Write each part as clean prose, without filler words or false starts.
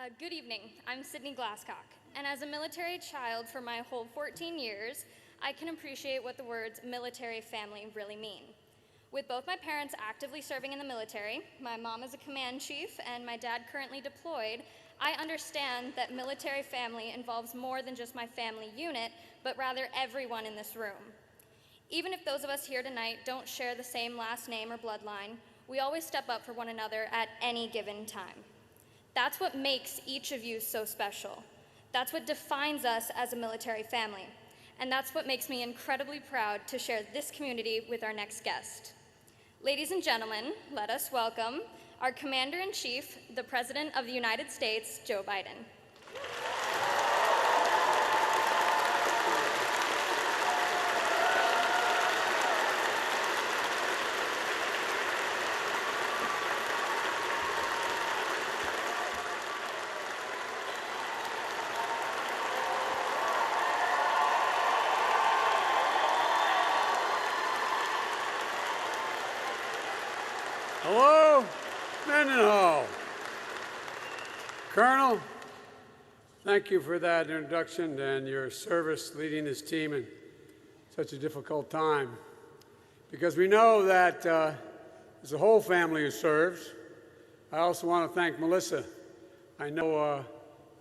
Good evening. I'm Sydney Glasscock, and as a military child for my whole 14 years, I can appreciate what the words military family really mean. With both my parents actively serving in the military, my mom is a command chief, and my dad currently deployed, I understand that military family involves more than just my family unit, but rather everyone in this room. Even if those of us here tonight don't share the same last name or bloodline, we always step up for one another at any given time. That's what makes each of you so special. That's what defines us as a military family. And that's what makes me incredibly proud to share this community with our next guest. Ladies and gentlemen, let us welcome our Commander-in-Chief, the President of the United States, Joe Biden. Hello, Mildenhall. Colonel, thank you for that introduction and your service leading this team in such a difficult time. Because we know that there's a whole family who serves. I also want to thank Melissa. I know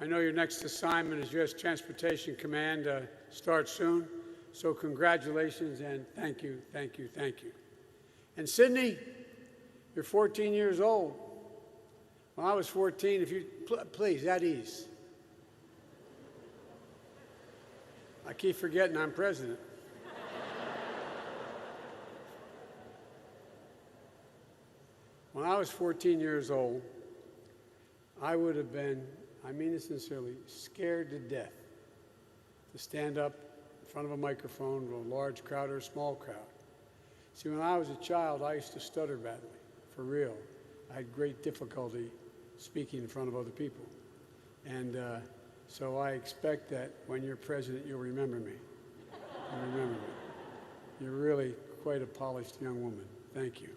your next assignment is U.S. Transportation Command starts soon. So congratulations and thank you, thank you, thank you. And Sydney, you're 14 years old. When I was 14, if you, please, at ease. I keep forgetting I'm president. When I was 14 years old, I would have been, I mean this sincerely, scared to death to stand up in front of a microphone to a large crowd or a small crowd. See, when I was a child, I used to stutter badly. For real. I had great difficulty speaking in front of other people. And so I expect that when you're president, you'll remember me. You'll remember me. You're really quite a polished young woman. Thank you.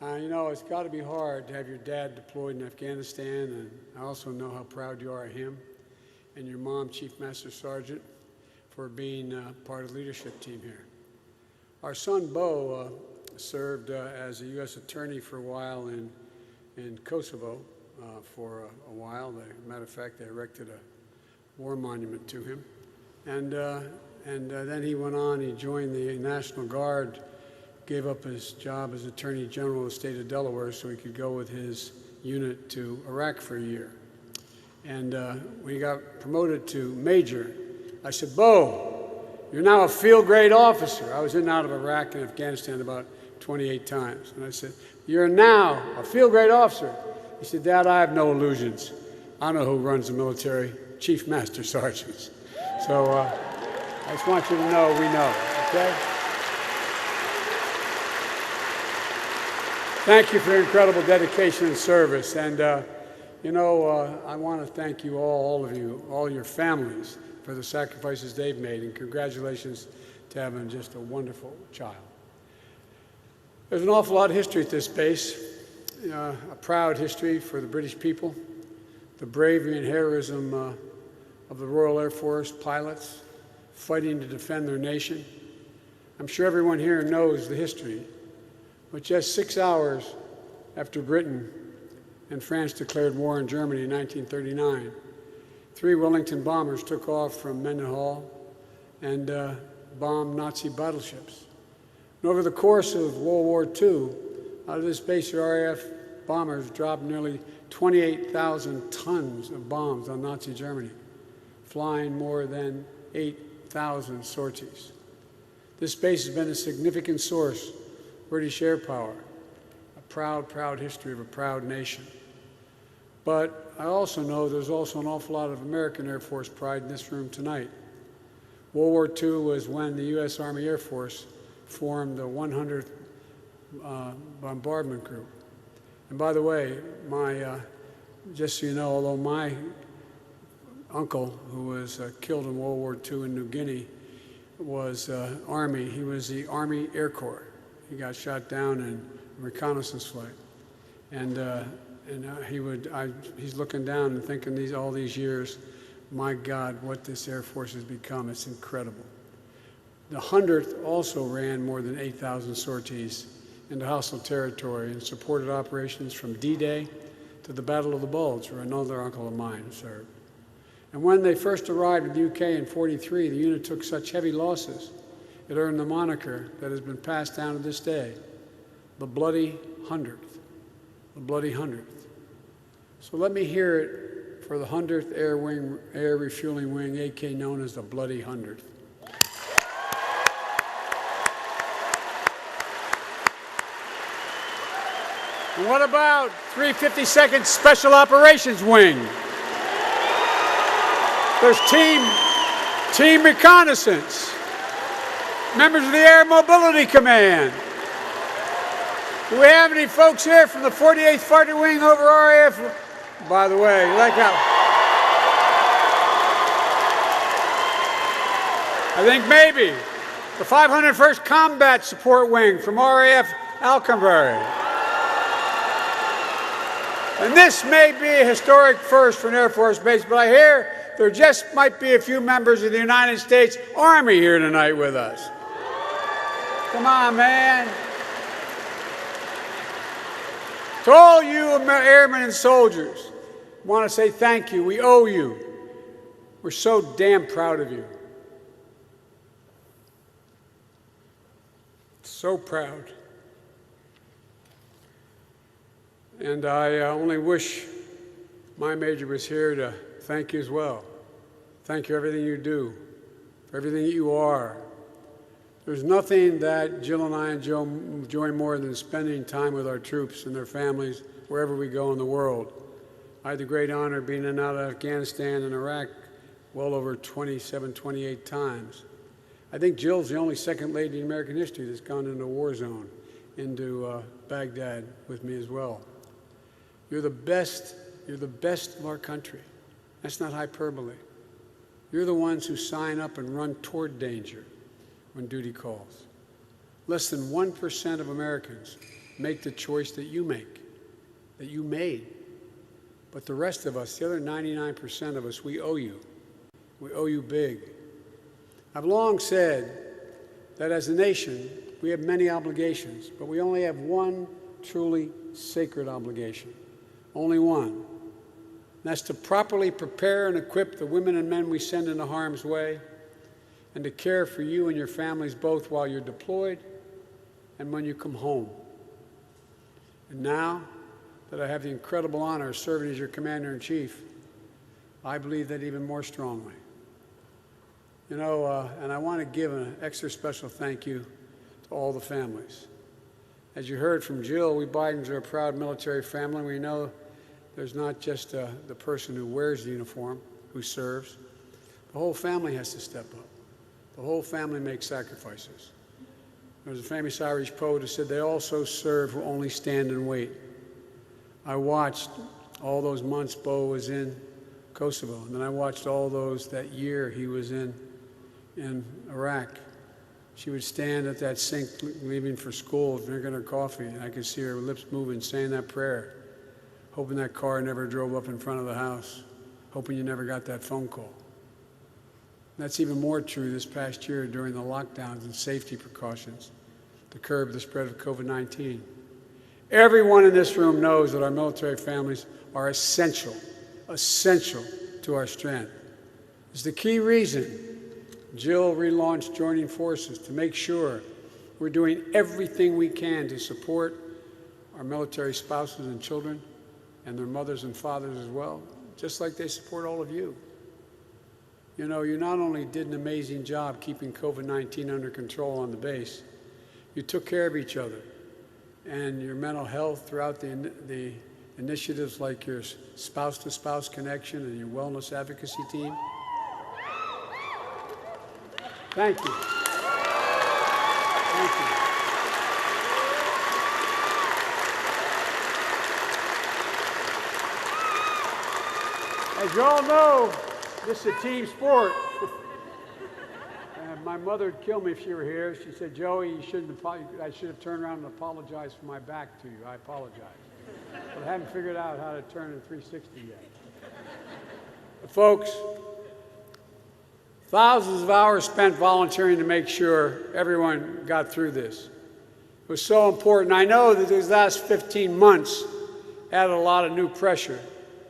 You know, it's got to be hard to have your dad deployed in Afghanistan, and I also know how proud you are of him, and your mom, Chief Master Sergeant, for being part of the leadership team here. Our son, Bo, served as a U.S. attorney for a while in Kosovo for a while. As a matter of fact, they erected a war monument to him. And then he went on, he joined the National Guard, gave up his job as Attorney General of the state of Delaware so he could go with his unit to Iraq for a year. And when he got promoted to Major, I said, Bo, you're now a field-grade officer. I was in and out of Iraq and Afghanistan about 28 times. And I said, you're now a field-grade officer. He said, Dad, I have no illusions. I know who runs the military, Chief Master Sergeants. So I just want you to know we know, okay? Thank you for your incredible dedication and service. And, you know, I want to thank you all of you, all your families, for the sacrifices they've made. And congratulations to having just a wonderful child. There's an awful lot of history at this base, a proud history for the British people, the bravery and heroism of the Royal Air Force pilots fighting to defend their nation. I'm sure everyone here knows the history, but just 6 hours after Britain and France declared war on Germany in 1939, 3 Wellington bombers took off from Mildenhall and bombed Nazi battleships. And over the course of World War II, out of this base, the RAF bombers dropped nearly 28,000 tons of bombs on Nazi Germany, flying more than 8,000 sorties. This base has been a significant source of British air power, a proud, proud history of a proud nation. But I also know there's also an awful lot of American Air Force pride in this room tonight. World War II was when the U.S. Army Air Force formed the 100th Bombardment Group. And by the way, just so you know, although my uncle, who was killed in World War II in New Guinea, was Army, he was the Army Air Corps. He got shot down in a reconnaissance flight. And And he's looking down and thinking all these years, my God, what this Air Force has become. It's incredible. The 100th also ran more than 8,000 sorties into hostile territory and supported operations from D-Day to the Battle of the Bulge, where another uncle of mine served. And when they first arrived in the UK in '43, the unit took such heavy losses, it earned the moniker that has been passed down to this day, the Bloody 100th. The Bloody 100th. So let me hear it for the 100th Air Refueling Wing, AK known as the Bloody 100th. And what about 352nd Special Operations Wing? There's Team Reconnaissance, members of the Air Mobility Command. Do we have any folks here from the 48th Fighter Wing over RAF? By the way, like how? I think maybe the 501st Combat Support Wing from RAF Alconbury. And this may be a historic first for an Air Force base, but I hear there just might be a few members of the United States Army here tonight with us. Come on, man. To all you airmen and soldiers, I want to say thank you. We owe you. We're so damn proud of you. So proud. And I only wish my major was here to thank you as well. Thank you for everything you do, for everything that you are. There's nothing that Jill and I enjoy more than spending time with our troops and their families wherever we go in the world. I had the great honor of being in and out of Afghanistan and Iraq well over 27, 28 times. I think Jill's the only second lady in American history that's gone into a war zone, into Baghdad with me as well. You're the best of our country. That's not hyperbole. You're the ones who sign up and run toward danger when duty calls. Less than 1% of Americans make the choice that you make, that you made. But the rest of us, the other 99% of us, we owe you. We owe you big. I've long said that as a nation, we have many obligations, but we only have one truly sacred obligation. Only one. And that's to properly prepare and equip the women and men we send into harm's way, and to care for you and your families both while you're deployed and when you come home. And now that I have the incredible honor of serving as your Commander-in-Chief, I believe that even more strongly. You know, and I want to give an extra special thank you to all the families. As you heard from Jill, we Bidens are a proud military family. We know there's not just the person who wears the uniform, who serves. The whole family has to step up. The whole family makes sacrifices. There was a famous Irish poet who said, "They also serve who only stand and wait." I watched all those months Bo was in Kosovo, and then I watched all those that year he was in Iraq. She would stand at that sink leaving for school, drinking her coffee, and I could see her lips moving, saying that prayer, hoping that car never drove up in front of the house, hoping you never got that phone call. That's even more true this past year during the lockdowns and safety precautions to curb the spread of COVID-19. Everyone in this room knows that our military families are essential to our strength. It's the key reason Jill relaunched Joining Forces, to make sure we're doing everything we can to support our military spouses and children and their mothers and fathers as well, just like they support all of you. You know, you not only did an amazing job keeping COVID-19 under control on the base, you took care of each other and your mental health throughout the initiatives like your spouse-to-spouse connection and your wellness advocacy team. Thank you. Thank you. As you all know, this is a team sport. My mother would kill me if she were here. She said, "Joey, I should have turned around and apologized for my back to you. I apologize." but I haven't figured out how to turn in 360 yet. But folks, thousands of hours spent volunteering to make sure everyone got through this. It was so important. I know that these last 15 months added a lot of new pressure,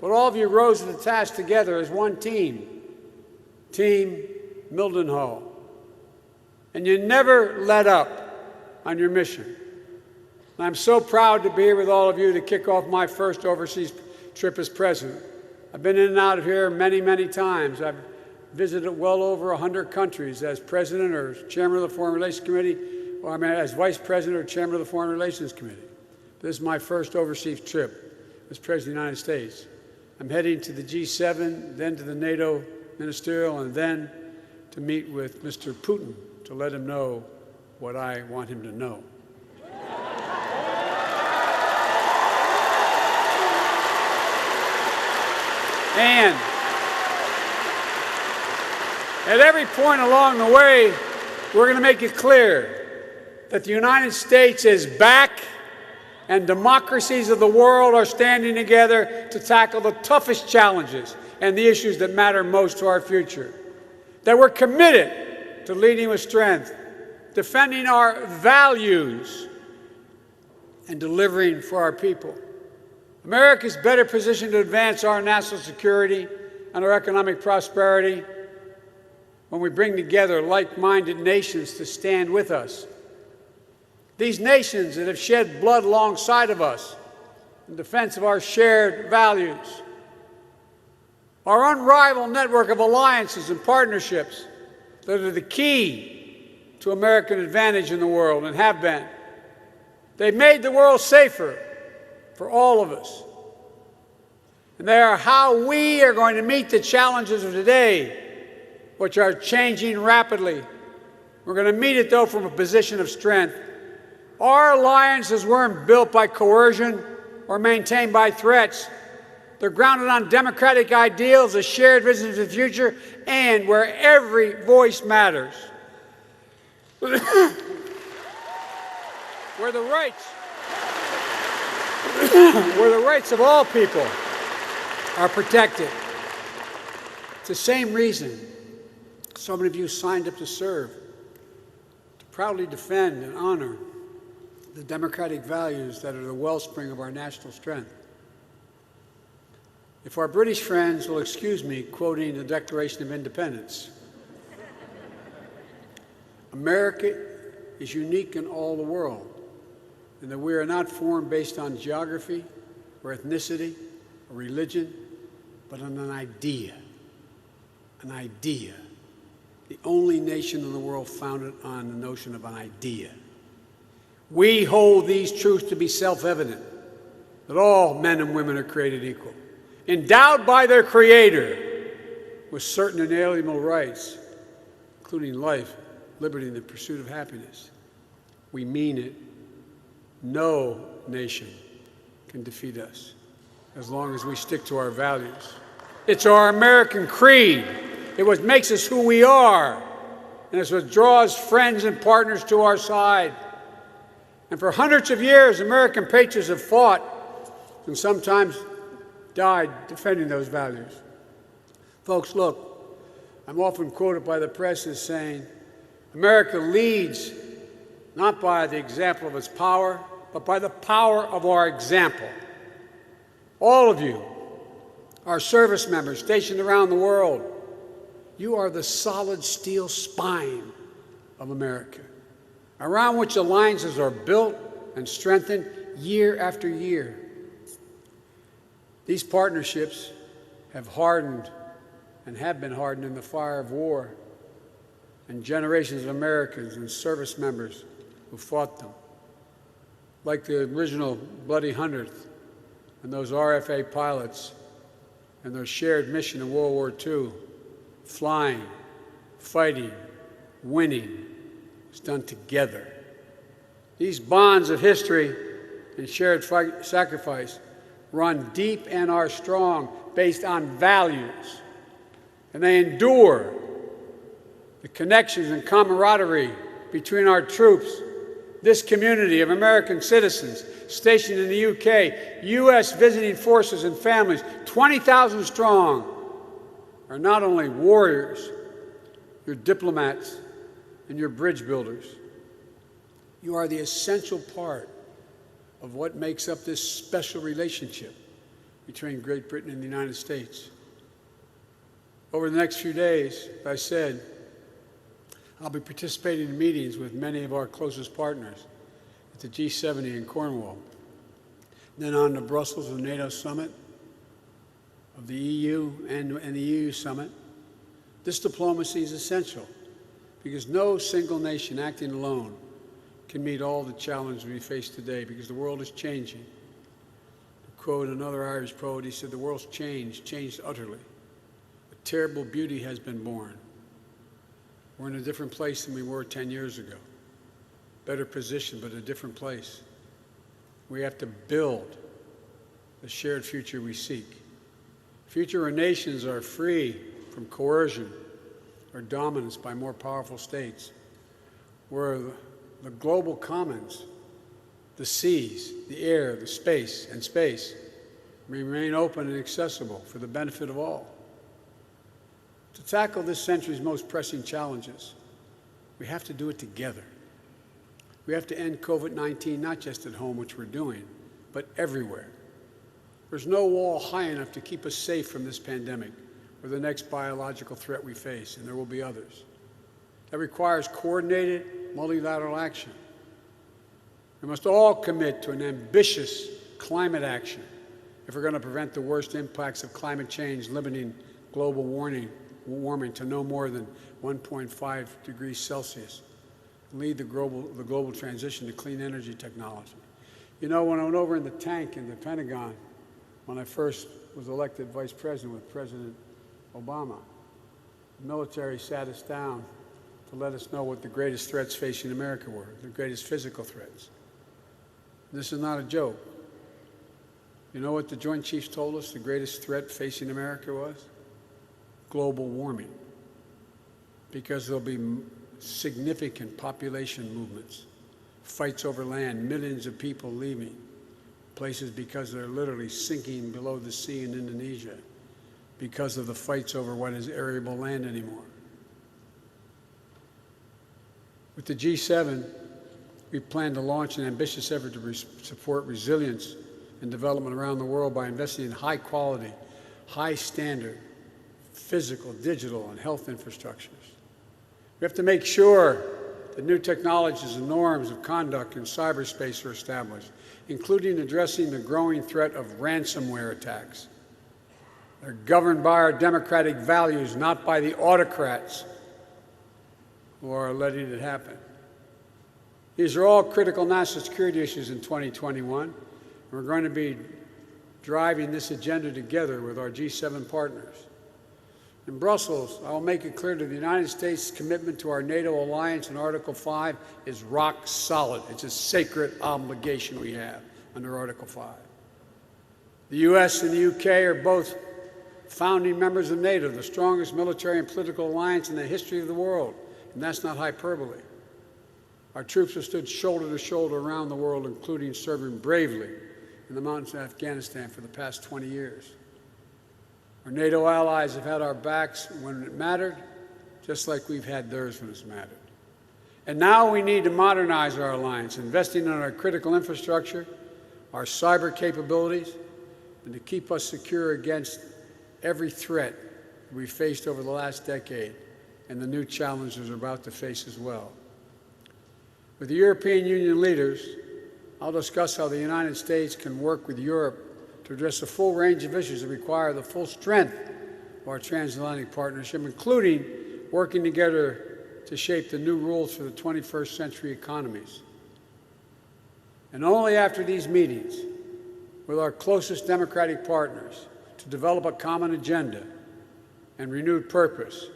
but all of you rose to the task together as one team, Team Mildenhall. And you never let up on your mission. And I'm so proud to be here with all of you to kick off my first overseas trip as president. I've been in and out of here many, many times. I've visited well over 100 countries as president or chairman of the Foreign Relations Committee, or as vice president or chairman of the Foreign Relations Committee. This is my first overseas trip as president of the United States. I'm heading to the G7, then to the NATO ministerial, and then to meet with Mr. Putin to let him know what I want him to know. And at every point along the way, we're going to make it clear that the United States is back and democracies of the world are standing together to tackle the toughest challenges and the issues that matter most to our future. That we're committed to leading with strength, defending our values, and delivering for our people. America is better positioned to advance our national security and our economic prosperity when we bring together like-minded nations to stand with us. These nations that have shed blood alongside of us in defense of our shared values. Our unrivaled network of alliances and partnerships that are the key to American advantage in the world and have been. They've made the world safer for all of us. And they are how we are going to meet the challenges of today, which are changing rapidly. We're going to meet it, though, from a position of strength. Our alliances weren't built by coercion or maintained by threats. They're grounded on democratic ideals, a shared vision of the future, and where every voice matters. Where the rights of all people are protected. It's the same reason so many of you signed up to serve, to proudly defend and honor the democratic values that are the wellspring of our national strength. If our British friends will excuse me quoting the Declaration of Independence, America is unique in all the world, and that we are not formed based on geography or ethnicity or religion, but on an idea. An idea. The only nation in the world founded on the notion of an idea. We hold these truths to be self-evident, that all men and women are created equal, endowed by their Creator with certain inalienable rights, including life, liberty, and the pursuit of happiness. We mean it. No nation can defeat us as long as we stick to our values. It's our American creed. It's what makes us who we are, and it's what draws friends and partners to our side. And for hundreds of years, American patriots have fought and sometimes died defending those values. Folks, look, I'm often quoted by the press as saying, America leads not by the example of its power, but by the power of our example. All of you, our service members stationed around the world, you are the solid steel spine of America, around which alliances are built and strengthened year after year. These partnerships have hardened and have been hardened in the fire of war, and generations of Americans and service members who fought them, like the original Bloody 100th and those RFA pilots and their shared mission in World War II, flying, fighting, winning, was done together. These bonds of history and shared sacrifice run deep and are strong, based on values, and they endure. The connections and camaraderie between our troops this community of American citizens stationed in the UK, U.S. visiting forces and families, 20,000 strong, are not only warriors, you're diplomats and you're bridge builders. You are the essential part of what makes up this special relationship between Great Britain and the United States. Over the next few days, as I said, I'll be participating in meetings with many of our closest partners at the G70 in Cornwall, then on to Brussels, the NATO summit of the EU and the EU summit. This diplomacy is essential because no single nation acting alone can meet all the challenges we face today because the world is changing. To quote another Irish poet, he said, "The world's changed utterly. A terrible beauty has been born. We're in a different place than we were 10 years ago. Better position, but a different place. We have to build the shared future we seek. Future where nations are free from coercion or dominance by more powerful states, where the global commons, the seas, the air, the space, remain open and accessible for the benefit of all. To tackle this century's most pressing challenges, we have to do it together. We have to end COVID-19 not just at home, which we're doing, but everywhere. There's no wall high enough to keep us safe from this pandemic or the next biological threat we face, and there will be others. That requires coordinated, multilateral action. We must all commit to an ambitious climate action if we're going to prevent the worst impacts of climate change, limiting global warming to no more than 1.5 degrees Celsius, and lead the global transition to clean energy technology. You know, when I went over in the tank in the Pentagon, when I first was elected vice president with President Obama, the military sat us down to let us know what the greatest threats facing America were, the greatest physical threats. This is not a joke. You know what the Joint Chiefs told us the greatest threat facing America was? Global warming. Because there'll be significant population movements, fights over land, millions of people leaving places because they're literally sinking below the sea in Indonesia because of the fights over what is arable land anymore. With the G7, we plan to launch an ambitious effort to support resilience and development around the world by investing in high-quality, high-standard physical, digital, and health infrastructures. We have to make sure that new technologies and norms of conduct in cyberspace are established, including addressing the growing threat of ransomware attacks. They're governed by our democratic values, not by the autocrats who are letting it happen. These are all critical national security issues in 2021. We're going to be driving this agenda together with our G7 partners. In Brussels, I will make it clear that the United States' commitment to our NATO alliance in Article 5 is rock solid. It's a sacred obligation we have under Article 5. The U.S. and the UK are both founding members of NATO, the strongest military and political alliance in the history of the world, and that's not hyperbole. Our troops have stood shoulder to shoulder around the world, including serving bravely in the mountains of Afghanistan for the past 20 years. Our NATO allies have had our backs when it mattered, just like we've had theirs when it's mattered. And now we need to modernize our alliance, investing in our critical infrastructure, our cyber capabilities, and to keep us secure against every threat we faced over the last decade and the new challenges we're about to face as well. With the European Union leaders, I'll discuss how the United States can work with Europe to address a full range of issues that require the full strength of our transatlantic partnership, including working together to shape the new rules for the 21st century economies. And only after these meetings with our closest democratic partners to develop a common agenda and renewed purpose,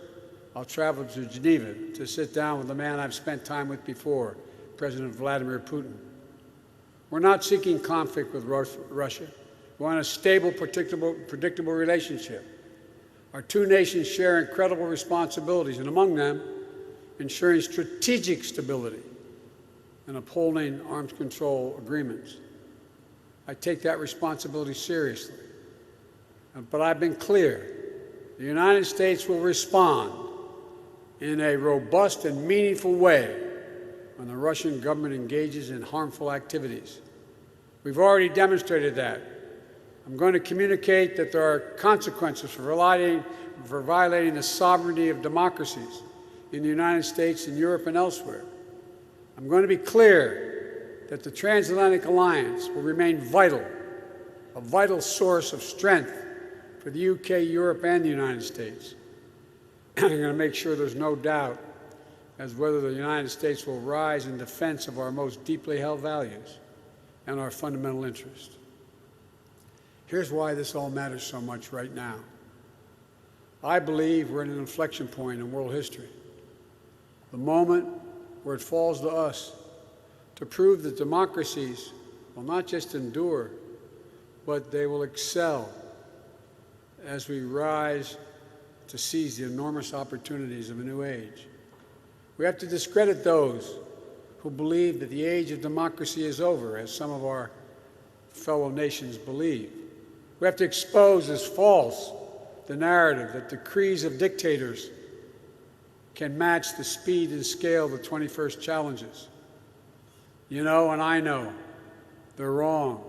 I'll travel to Geneva to sit down with the man I've spent time with before, President Vladimir Putin. We're not seeking conflict with Russia. We want a stable, predictable relationship. Our two nations share incredible responsibilities, and among them, ensuring strategic stability and upholding arms control agreements. I take that responsibility seriously. But I've been clear. The United States will respond in a robust and meaningful way when the Russian government engages in harmful activities. We've already demonstrated that. I'm going to communicate that there are consequences for violating the sovereignty of democracies in the United States and Europe and elsewhere. I'm going to be clear that the transatlantic alliance will remain vital, a vital source of strength for the UK, Europe, and the United States. I'm going to make sure there's no doubt as whether the United States will rise in defense of our most deeply held values and our fundamental interests. Here's why this all matters so much right now. I believe we're at an inflection point in world history, the moment where it falls to us to prove that democracies will not just endure, but they will excel as we rise to seize the enormous opportunities of a new age. We have to discredit those who believe that the age of democracy is over, as some of our fellow nations believe. We have to expose as false the narrative that decrees of dictators can match the speed and scale of the 21st challenges. You know, and I know, they're wrong.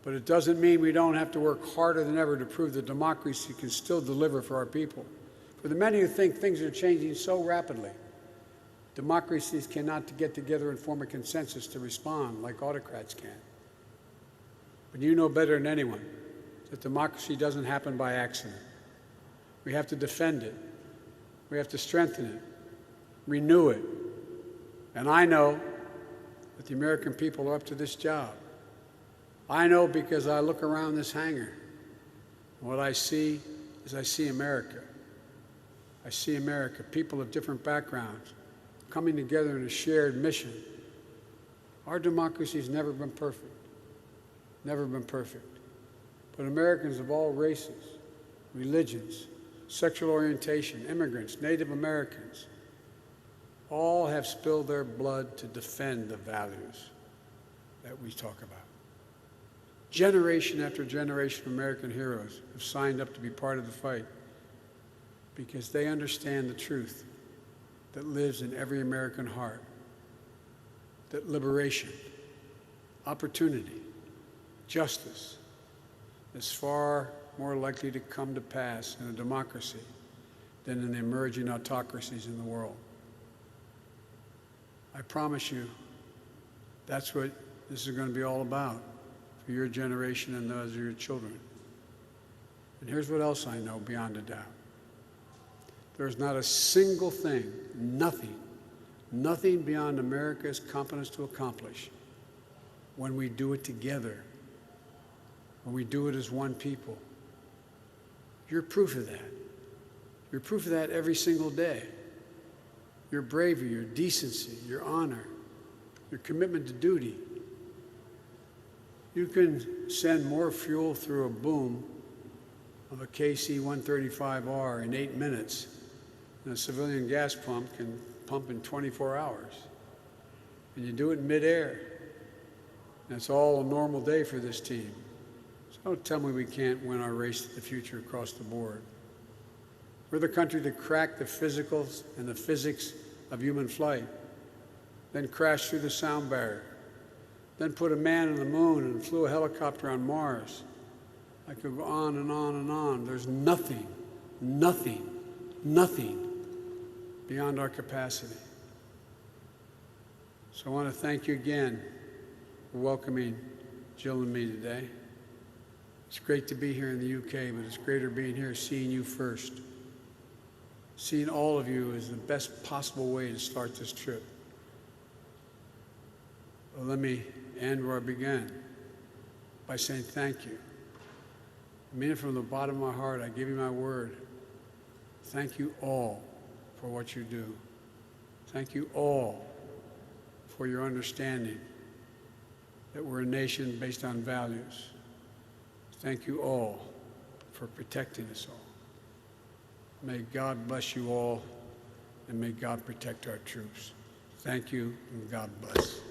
But it doesn't mean we don't have to work harder than ever to prove that democracy can still deliver for our people. For the many who think things are changing so rapidly, democracies cannot get together and form a consensus to respond like autocrats can. But you know better than anyone that democracy doesn't happen by accident. We have to defend it. We have to strengthen it, renew it. And I know that the American people are up to this job. I know because I look around this hangar. What I see is I see America. I see America, people of different backgrounds, coming together in a shared mission. Our democracy has never been perfect, never been perfect. But Americans of all races, religions, sexual orientation, immigrants, Native Americans, all have spilled their blood to defend the values that we talk about. Generation after generation of American heroes have signed up to be part of the fight because they understand the truth that lives in every American heart, that liberation, opportunity, justice is far more likely to come to pass in a democracy than in the emerging autocracies in the world. I promise you, that's what this is going to be all about for your generation and those of your children. And here's what else I know beyond a doubt. There's not a single thing, nothing beyond America's competence to accomplish when we do it together, when we do it as one people. You're proof of that. You're proof of that every single day. Your bravery, your decency, your honor, your commitment to duty. You can send more fuel through a boom of a KC-135R in 8 minutes than a civilian gas pump can pump in 24 hours. And you do it in midair. And it's all a normal day for this team. So don't tell me we can't win our race to the future across the board. We're the country that cracked the physicals and the physics of human flight, then crashed through the sound barrier, then put a man on the moon and flew a helicopter on Mars. I could go on and on and on. There's nothing beyond our capacity. So I want to thank you again for welcoming Jill and me today. It's great to be here in the UK, but it's greater being here seeing you first. Seeing all of you is the best possible way to start this trip. Well, let me end where I began by saying thank you. I mean it from the bottom of my heart. I give you my word. Thank you all for what you do. Thank you all for your understanding that we're a nation based on values. Thank you all for protecting us all. May God bless you all, and may God protect our troops. Thank you, and God bless.